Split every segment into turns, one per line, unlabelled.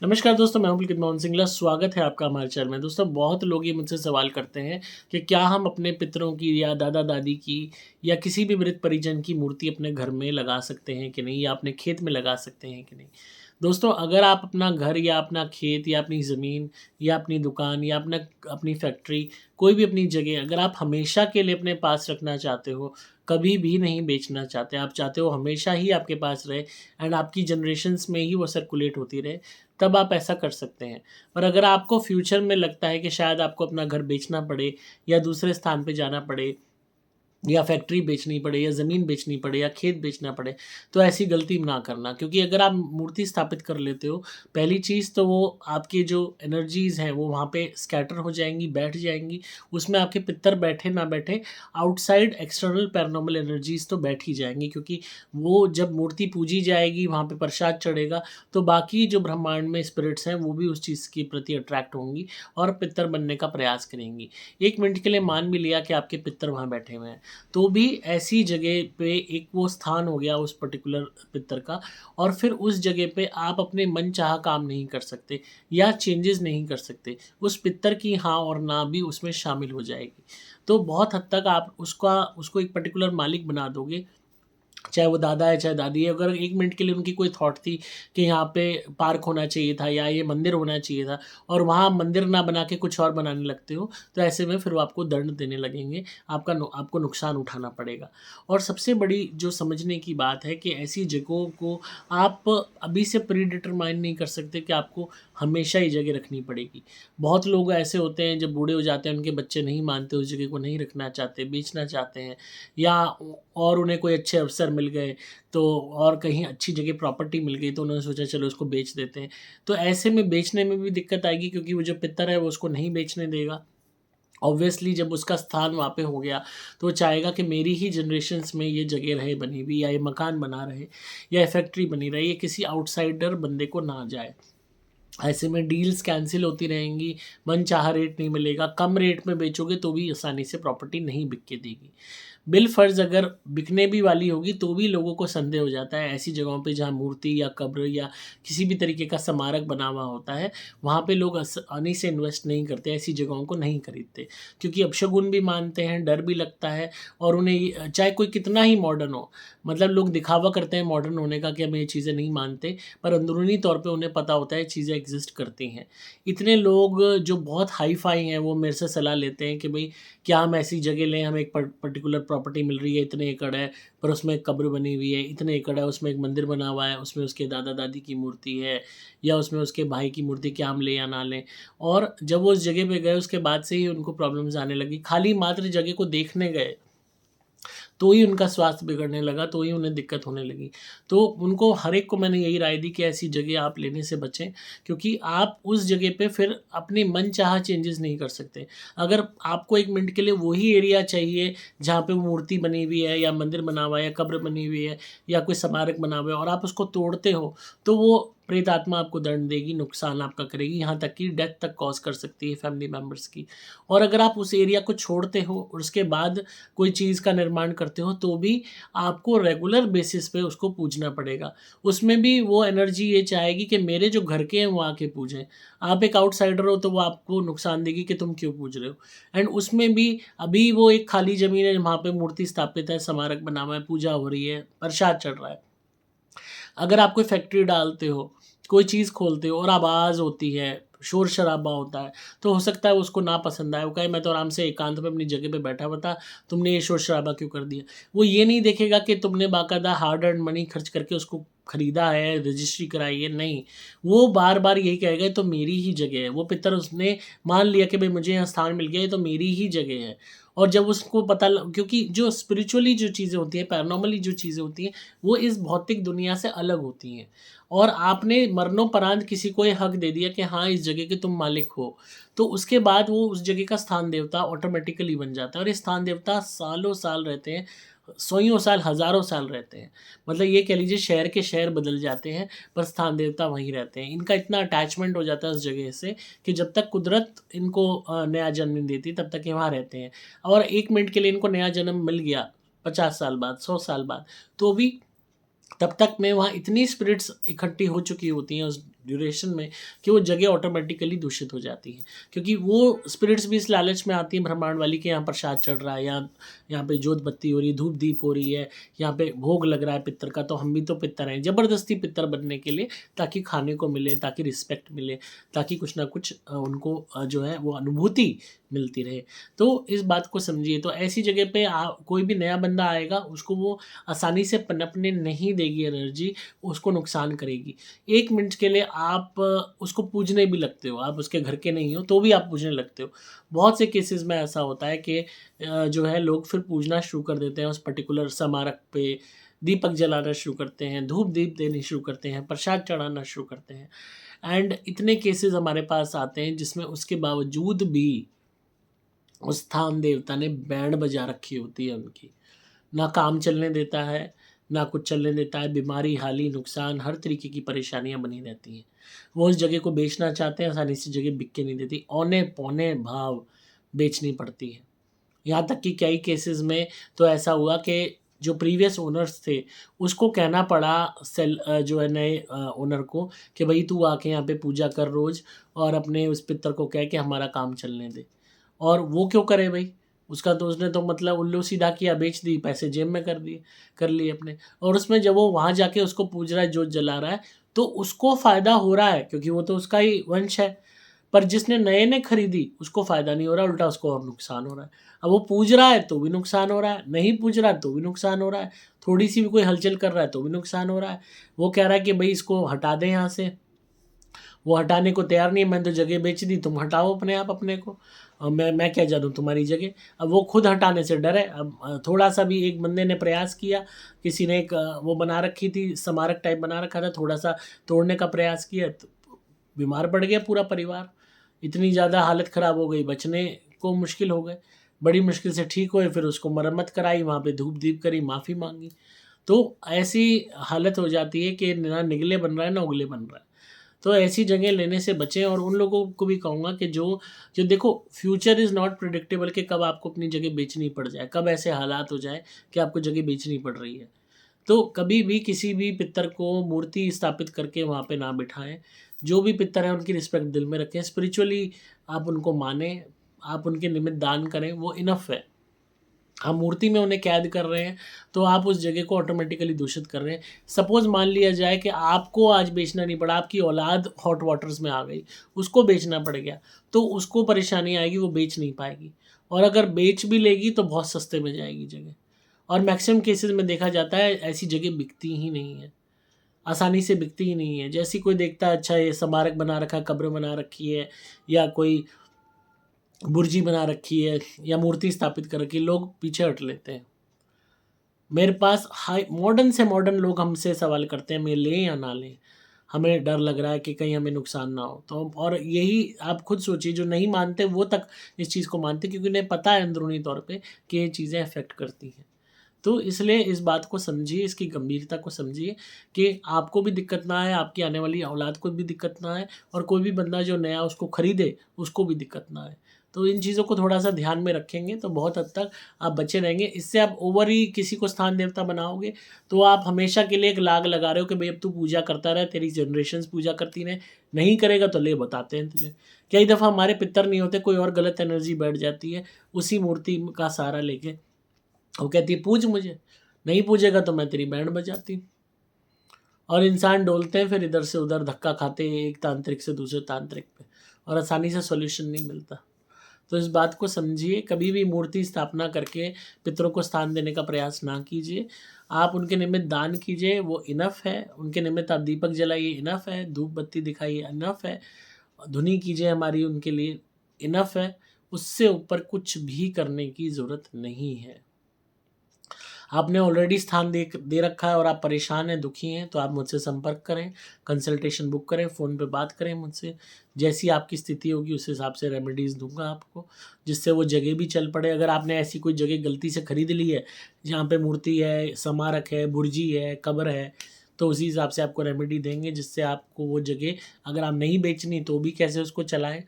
नमस्कार दोस्तों, मैं हूं पुलकित मोहन सिंगला। स्वागत है आपका हमारे चैनल में। दोस्तों, बहुत लोग ये मुझसे सवाल करते हैं कि क्या हम अपने पितरों की या दादा-दादी की या किसी भी मृत परिजन की मूर्ति अपने घर में लगा सकते हैं कि नहीं, या अपने खेत में लगा सकते हैं कि नहीं? दोस्तों, अगर आप अपना घर या अपना खेत या अपनी ज़मीन या अपनी दुकान या अपनी फैक्ट्री, कोई भी अपनी जगह अगर आप हमेशा के लिए अपने पास रखना चाहते हो, कभी भी नहीं बेचना चाहते, आप चाहते हो हमेशा ही आपके पास रहे एंड आपकी जनरेशन्स में ही वो सर्कुलेट होती रहे, तब आप ऐसा कर सकते हैं। पर अगर आपको फ्यूचर में लगता है कि शायद आपको अपना घर बेचना पड़े या दूसरे स्थान पे जाना पड़े या फैक्ट्री बेचनी पड़े या ज़मीन बेचनी पड़े या खेत बेचना पड़े, तो ऐसी गलती ना करना। क्योंकि अगर आप मूर्ति स्थापित कर लेते हो, पहली चीज़ तो वो आपकी जो एनर्जीज़ हैं, वो वहाँ पे स्कैटर हो जाएँगी, बैठ जाएँगी। उसमें आपके पितर बैठे ना बैठे, आउटसाइड एक्सटर्नल पैरानॉर्मल एनर्जीज़ तो बैठ ही जाएँगी, क्योंकि वो जब मूर्ति पूजी जाएगी, वहाँ पे प्रसाद चढ़ेगा, तो बाकी जो ब्रह्मांड में स्पिरिट्स हैं, वो भी उस चीज़ के प्रति अट्रैक्ट होंगी और पितर बनने का प्रयास करेंगी। 1 मिनट के लिए मान भी लिया कि आपके पितर वहाँ बैठे हुए हैं, तो भी ऐसी जगह पे एक वो स्थान हो गया उस पर्टिकुलर पितर का, और फिर उस जगह पे आप अपने मनचाहा काम नहीं कर सकते या चेंजेस नहीं कर सकते। उस पितर की हाँ और ना भी उसमें शामिल हो जाएगी। तो बहुत हद तक आप उसको एक पर्टिकुलर मालिक बना दोगे, चाहे वो दादा है, चाहे दादी है। अगर 1 मिनट के लिए उनकी कोई थॉट थी कि यहाँ पे पार्क होना चाहिए था या ये मंदिर होना चाहिए था, और वहाँ मंदिर ना बना के कुछ और बनाने लगते हो, तो ऐसे में फिर वो आपको दंड देने लगेंगे, आपको नुकसान उठाना पड़ेगा। और सबसे बड़ी जो समझने की बात है कि ऐसी जगहों को आप अभी से प्री-डिटरमाइन नहीं कर सकते कि आपको हमेशा ये जगह रखनी पड़ेगी। बहुत लोग ऐसे होते हैं, जब बूढ़े हो जाते हैं, उनके बच्चे नहीं मानते, उस जगह को नहीं रखना चाहते, बेचना चाहते हैं, या और उन्हें कोई अच्छे अवसर मिल गए, तो और कहीं अच्छी जगह प्रॉपर्टी मिल गई, तो उन्होंने सोचा चलो इसको बेच देते हैं। तो ऐसे में बेचने में भी दिक्कत आएगी, क्योंकि वो जो पितर है वो उसको नहीं बेचने देगा। ऑब्वियसली जब उसका स्थान वहाँ पे हो गया, तो वो चाहेगा कि मेरी ही जनरेशन्स में ये जगह रहे बनी हुई, या ये मकान बना रहे, या ये फैक्ट्री बनी रहे, ये किसी आउटसाइडर बंदे को ना जाए। ऐसे में डील्स कैंसल होती रहेंगी, मनचाहा रेट नहीं मिलेगा, कम रेट में बेचोगे तो भी आसानी से प्रॉपर्टी नहीं बिक के देगी। बिल-फ़र्ज़ अगर बिकने भी वाली होगी, तो भी लोगों को संदेह हो जाता है ऐसी जगहों पे जहाँ मूर्ति या कब्र या किसी भी तरीके का स्मारक बना हुआ होता है, वहाँ पे लोग आसानी से इन्वेस्ट नहीं करते, ऐसी जगहों को नहीं खरीदते। क्योंकि अपशगुन भी मानते हैं, डर भी लगता है, और उन्हें ये चाहे कोई कितना ही मॉडर्न हो, मतलब लोग दिखावा करते हैं मॉडर्न होने का कि हम ये चीज़ें नहीं मानते, पर अंदरूनी तौर पे उन्हें पता होता है चीज़ें एग्ज़िस्ट करती हैं। इतने लोग जो बहुत हाई-फ़ाई हैं, वो मेरे से सलाह लेते हैं कि भई क्या हम ऐसी जगह लें, हमें एक पर्टिकुलर प्रॉपर्टी मिल रही है, इतने एकड़ है, पर उसमें एक कब्र बनी हुई है, इतने एकड़ है, उसमें एक मंदिर बना हुआ है, उसमें उसके दादा-दादी की मूर्ति है, या उसमें उसके भाई की मूर्ति, क्या हम लें या ना लें? और जब वो उस जगह पे गए, उसके बाद से ही उनको प्रॉब्लम्स आने लगी। खाली मात्र जगह को देखने गए, तो ही उनका स्वास्थ्य बिगड़ने लगा, तो ही उन्हें दिक्कत होने लगी। तो उनको हर एक को मैंने यही राय दी कि ऐसी जगह आप लेने से बचें, क्योंकि आप उस जगह पे फिर अपनी मनचाहा चेंजेज़ नहीं कर सकते। अगर आपको 1 मिनट के लिए वही एरिया चाहिए जहाँ पे वो मूर्ति बनी हुई है, या मंदिर बना हुआ है, या कब्र बनी हुई है, या कोई स्मारक बना हुआ है, और आप उसको तोड़ते हो, तो वो प्रेत आत्मा आपको दंड देगी, नुकसान आपका करेगी, यहाँ तक कि डेथ तक कॉज़ कर सकती है फैमिली मेंबर्स की। और अगर आप उस एरिया को छोड़ते हो और उसके बाद कोई चीज़ का निर्माण करते हो, तो भी आपको रेगुलर बेसिस पे उसको पूजना पड़ेगा। उसमें भी वो एनर्जी ये चाहेगी कि मेरे जो घर के हैं वो आके पूजें। आप एक आउटसाइडर हो, तो वो आपको नुकसान देगी कि तुम क्यों पूज रहे हो? एंड उसमें भी अभी वो एक खाली ज़मीन है वहाँ पे मूर्ति स्थापित है, स्मारक बना हुआ है, पूजा हो रही है, प्रसाद चढ़ रहा है। अगर आप कोई फैक्ट्री डालते हो, कोई चीज़ खोलते हो और आवाज़ होती है, शोर-शराबा होता है, तो हो सकता है उसको ना पसंद आए। वो कहे मैं तो आराम से एकांत में अपनी जगह पे बैठा हुआ था, तुमने ये शोर-शराबा क्यों कर दिया? वो ये नहीं देखेगा कि तुमने बाकायदा हार्ड अर्न्ड मनी खर्च करके उसको खरीदा है, रजिस्ट्री कराई है, नहीं। वो बार-बार यही कहेगा ये तो मेरी ही जगह है। वो पितर उसने मान लिया कि भई मुझे यहाँ स्थान मिल गया, ये तो मेरी ही जगह है। और जब उसको पता ल क्योंकि जो स्पिरिचुअली जो चीज़ें होती हैं, पैरानॉर्मली जो चीज़ें होती हैं, वो इस भौतिक दुनिया से अलग होती हैं, और आपने मरणोपरांत किसी को ये हक दे दिया कि हाँ, इस जगह के तुम मालिक हो, तो उसके बाद वो उस जगह का स्थान देवता ऑटोमैटिकली बन जाता है, और ये स्थान देवता सालों-साल रहते हैं, सौयों साल, हज़ारों साल रहते हैं। मतलब ये कह लीजिए शहर के शहर बदल जाते हैं, पर स्थान देवता वहीं रहते हैं। इनका इतना अटैचमेंट हो जाता है उस जगह से कि जब तक कुदरत इनको नया जन्म नहीं देती, तब तक ये वहाँ रहते हैं। और 1 मिनट के लिए इनको नया जन्म मिल गया, 50 साल बाद, 100 साल बाद, तो भी तब तक में वहाँ इतनी स्पिरिट्स इकट्ठी हो चुकी होती हैं उस ड्यूरेशन में कि वो जगह ऑटोमेटिकली दूषित हो जाती है, क्योंकि वो स्पिरिट्स भी इस लालच में आती हैं ब्रह्मांड वाली कि यहाँ प्रसाद चढ़ रहा है, यहाँ पे जोत बत्ती हो रही है, धूप दीप हो रही है, यहाँ पे भोग लग रहा है पितर का, तो हम भी तो पितर हैं, ज़बरदस्ती पितर बनने के लिए, ताकि खाने को मिले, ताकि रिस्पेक्ट मिले, ताकि कुछ ना कुछ उनको जो है वो अनुभूति मिलती रहे। तो इस बात को समझिए। तो ऐसी जगह पे कोई भी नया बंदा आएगा, उसको वो आसानी से पनपने नहीं देगी एनर्जी, उसको नुकसान करेगी। 1 मिनट के लिए आप उसको पूजने भी लगते हो, आप उसके घर के नहीं हो तो भी आप पूजने लगते हो। बहुत से केसेस में ऐसा होता है कि जो है लोग फिर पूजना शुरू कर देते हैं उस पर्टिकुलर स्मारक पे, दीपक जलाना शुरू करते हैं, धूप दीप देने शुरू करते हैं, प्रसाद चढ़ाना शुरू करते हैं। एंड इतने केसेस हमारे पास आते हैं जिसमें उसके बावजूद भी उस स्थान देवता ने बैंड बजा रखी होती है उनकी। ना काम चलने देता है, ना कुछ चलने देता है, बीमारी, हानि, नुकसान, हर तरीके की परेशानियाँ बनी रहती हैं। वो उस जगह को बेचना चाहते हैं, आसानी से जगह बिक के नहीं देती, औने-पौने भाव बेचनी पड़ती है। यहाँ तक कि कई केसेस में तो ऐसा हुआ कि जो प्रीवियस ओनर्स थे, उसको कहना पड़ा जो है नए ओनर को कि भई तू आके यहाँ पे पूजा कर रोज़, और अपने उस पितर को कह के हमारा काम चलने दे। और वो क्यों करे भई? उसका तो उसने तो मतलब उल्लू सीधा किया, बेच दी, पैसे जेब में कर लिए अपने। और उसमें जब वो वहाँ जाके उसको पूज रहा है, जोत जला रहा है, तो उसको फ़ायदा हो रहा है क्योंकि वो तो उसका ही वंश है। पर जिसने नए ने खरीदी, उसको फ़ायदा नहीं हो रहा, उल्टा उसको और नुकसान हो रहा है। अब वो पूज रहा है तो भी नुकसान हो रहा है, नहीं पूज रहा है तो भी नुकसान हो रहा है, थोड़ी-सी भी कोई हलचल कर रहा है तो भी नुकसान हो रहा है। वो कह रहा है कि भई इसको हटा दें यहाँ से, वो हटाने को तैयार नहीं है, मैंने तो जगह बेच दी, तुम हटाओ अपने आप अपने को। मैं क्या जानूँ तुम्हारी जगह। अब वो खुद हटाने से डरे। अब थोड़ा-सा भी एक बंदे ने प्रयास किया, किसी ने एक वो बना रखी थी, स्मारक टाइप बना रखा था, थोड़ा-सा तोड़ने का प्रयास किया तो बीमार पड़ गया पूरा परिवार। इतनी ज़्यादा हालत ख़राब हो गई, बचने को मुश्किल हो गए। बड़ी मुश्किल से ठीक हुए, फिर उसको मरम्मत कराई, वहाँ पे धूप-दीप करी, माफ़ी माँगी। तो ऐसी हालत हो जाती है कि ना निगले बन रहा है, ना उगले बन रहा है। तो ऐसी जगह लेने से बचें। और उन लोगों को भी कहूँगा कि जो जो देखो, फ्यूचर इज़ नॉट प्रेडिक्टेबल कि कब आपको अपनी जगह बेचनी पड़ जाए, कब ऐसे हालात हो जाए कि आपको जगह बेचनी पड़ रही है। तो कभी भी किसी भी पितर को मूर्ति स्थापित करके वहाँ पे ना बिठाएँ। जो भी पितर हैं उनकी रिस्पेक्ट दिल में रखें, स्पिरिचुअली आप उनको मानें, आप उनके निमित्त दान करें, वो इनफ है। हम मूर्ति में उन्हें कैद कर रहे हैं, तो आप उस जगह को ऑटोमेटिकली दूषित कर रहे हैं। सपोज़ मान लिया जाए कि आपको आज बेचना नहीं पड़ा, आपकी औलाद हॉट वाटर्स में आ गई, उसको बेचना पड़ गया, तो उसको परेशानी आएगी, वो बेच नहीं पाएगी। और अगर बेच भी लेगी तो बहुत सस्ते में जाएगी जगह। और मैक्सिमम केसेज़ में देखा जाता है ऐसी जगह बिकती ही नहीं है, आसानी से बिकती ही नहीं है। जैसे ही कोई देखता है, अच्छा ये स्मारक बना रखा है, कब्र बना रखी है, या कोई बुर्जी बना रखी है, या मूर्ति स्थापित कर रखी है, लोग पीछे हट लेते हैं। मेरे पास हाई मॉडर्न से मॉडर्न लोग हमसे सवाल करते हैं, मैं लें या ना लें? हमें डर लग रहा है कि कहीं हमें नुकसान ना हो। तो और यही आप खुद सोचिए, जो नहीं मानते वो तक इस चीज़ को मानते, क्योंकि उन्हें पता है अंदरूनी तौर पे कि ये चीज़ें अफ़ेक्ट करती हैं। तो इसलिए इस बात को समझिए, इसकी गंभीरता को समझिए कि आपको भी दिक्कत ना आए, आपकी आने वाली औलाद को भी दिक्कत ना आए, और कोई भी बंदा जो नया उसको खरीदे, उसको भी दिक्कत ना आए। तो इन चीज़ों को थोड़ा-सा ध्यान में रखेंगे तो बहुत हद तक आप बचे रहेंगे। इससे आप ओवर ही किसी को स्थान देवता बनाओगे, तो आप हमेशा के लिए एक लाग लगा रहे हो कि भई अब तू पूजा करता रह, तेरी जनरेशन्स पूजा करती रहें, नहीं करेगा तो ले बताते हैं तुझे। कई दफ़ा हमारे पितर नहीं होते, कोई और गलत एनर्जी बैठ जाती है, उसी मूर्ति का सहारा लेके। वो कहती है पूज मुझे, नहीं पूजेगा तो मैं तेरी बैंड बजाती हूँ। और इंसान डोलते हैं, फिर इधर से उधर धक्का खाते हैं, एक तांत्रिक से दूसरे तांत्रिक पे, और आसानी से सॉल्यूशन नहीं मिलता। तो इस बात को समझिए, कभी भी मूर्ति स्थापना करके पितरों को स्थान देने का प्रयास ना कीजिए। आप उनके निमित्त दान कीजिए, वो इनफ है। उनके निमित्त आप दीपक जलाइए, इनफ है। धूप बत्ती दिखाइए, इनफ है। धुनी कीजिए हमारी उनके लिए, इनफ है। उससे ऊपर कुछ भी करने की ज़रूरत नहीं है। आपने ऑलरेडी स्थान दे रखा है और आप परेशान हैं, दुखी हैं, तो आप मुझसे संपर्क करें, कंसल्टेशन बुक करें, फ़ोन पे बात करें मुझसे। जैसी आपकी स्थिति होगी उस हिसाब से रेमेडीज़ दूँगा आपको, जिससे वो जगह भी चल पड़े। अगर आपने ऐसी कोई जगह गलती से खरीद ली है, जहाँ पे मूर्ति है, स्मारक है, बुर्जी है, कब्र है, तो उसी हिसाब से आपको रेमेडी देंगे, जिससे आपको वो जगह, अगर आप नहीं बेचनी तो भी कैसे उसको चलाएँ,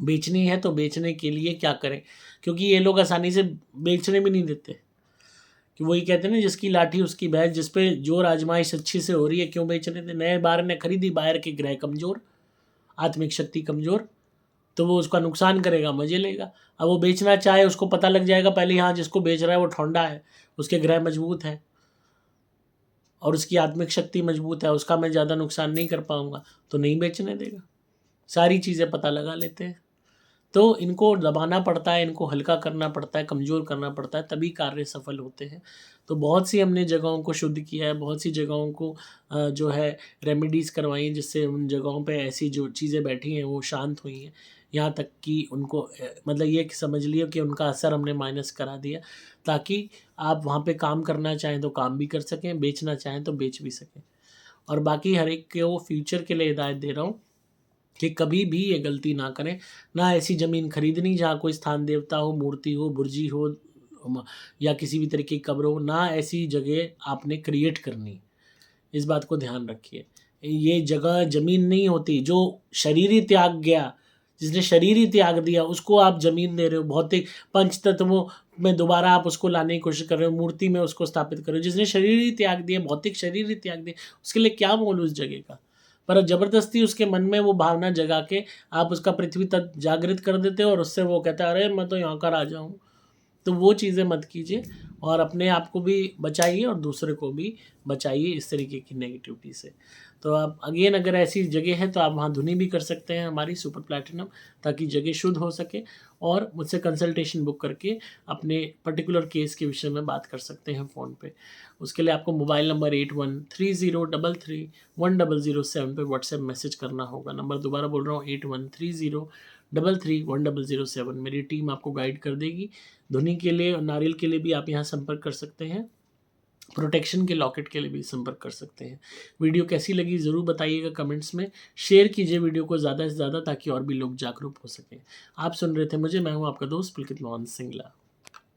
बेचनी है तो बेचने के लिए क्या करें? क्योंकि ये लोग आसानी से बेचने भी नहीं देते। कि वही कहते हैं ना, जिसकी लाठी उसकी भैंस, जिस पे जोर आजमाइश अच्छी से हो रही है क्यों बेच रहे थे। नए बार ने खरीदी, बाहर के ग्रह कमज़ोर, आत्मिक शक्ति कमज़ोर, तो वो उसका नुकसान करेगा, मज़े लेगा। अब वो बेचना चाहे, उसको पता लग जाएगा पहले ही, हाँ जिसको बेच रहा है वो ठोंडा है, उसके ग्रह मजबूत हैं और उसकी आत्मिक शक्ति मजबूत है, उसका मैं ज़्यादा नुकसान नहीं कर पाऊँगा, तो नहीं बेचने देगा। सारी चीज़ें पता लगा लेते हैं। तो इनको दबाना पड़ता है, इनको हल्का करना पड़ता है, कमज़ोर करना पड़ता है, तभी कार्य सफल होते हैं। तो बहुत सी हमने जगहों को शुद्ध किया है, बहुत सी जगहों को जो है रेमेडीज़ करवाई हैं, जिससे उन जगहों पे ऐसी जो चीज़ें बैठी हैं वो शांत हुई हैं। यहाँ तक कि उनको मतलब ये कि समझ लियो कि उनका असर हमने माइनस करा दिया, ताकि आप वहाँ पे काम करना चाहें तो काम भी कर सकें, बेचना चाहें तो बेच भी सकें। और बाकी हर एक को फ्यूचर के लिए हिदायत दे रहा हूँ कि कभी भी ये गलती ना करें, ना ऐसी ज़मीन खरीदनी जहाँ कोई स्थान देवता हो, मूर्ति हो, बुर्जी हो, या किसी भी तरीके की कब्र हो, ना ऐसी जगह आपने क्रिएट करनी। इस बात को ध्यान रखिए। ये जगह ज़मीन नहीं होती, जो शरीर ही त्याग गया, जिसने शरीर ही त्याग दिया, उसको आप ज़मीन दे रहे हो। भौतिक पंच तत्वों में दोबारा आप उसको लाने की कोशिश कर रहे हो, मूर्ति में उसको स्थापित कर रहे हो। जिसने शरीर ही त्याग दिया, भौतिक शरीर ही त्याग दिया, उसके लिए क्या मोल उस जगह का। पर ज़बरदस्ती उसके मन में वो भावना जगा के आप उसका पृथ्वी तत्व जागृत कर देते हो, और उससे वो कहता है, अरे मैं तो यहाँ का राजा हूँ। तो वो चीज़ें मत कीजिए, और अपने आप को भी बचाइए और दूसरे को भी बचाइए इस तरीके की नेगेटिविटी से। तो आप अगेन, अगर ऐसी जगह है तो आप वहाँ धुनी भी कर सकते हैं हमारी सुपर प्लैटिनम, ताकि जगह शुद्ध हो सके, और मुझसे कंसल्टेशन बुक करके अपने पर्टिकुलर केस के विषय में बात कर सकते हैं फ़ोन पे। उसके लिए आपको मोबाइल नंबर 8130331007 पे व्हाट्सएप मैसेज करना होगा। नंबर दोबारा बोल रहा हूँ, 8130331007। मेरी टीम आपको गाइड कर देगी। धुनी के लिए और नारियल के लिए भी आप यहाँ संपर्क कर सकते हैं। प्रोटेक्शन के लॉकेट के लिए भी संपर्क कर सकते हैं। वीडियो कैसी लगी ज़रूर बताइएगा कमेंट्स में। शेयर कीजिए वीडियो को ज़्यादा से ज़्यादा, ताकि और भी लोग जागरूक हो सकें। आप सुन रहे थे मुझे, मैं हूँ आपका दोस्त पुलकित मोहन सिंगला।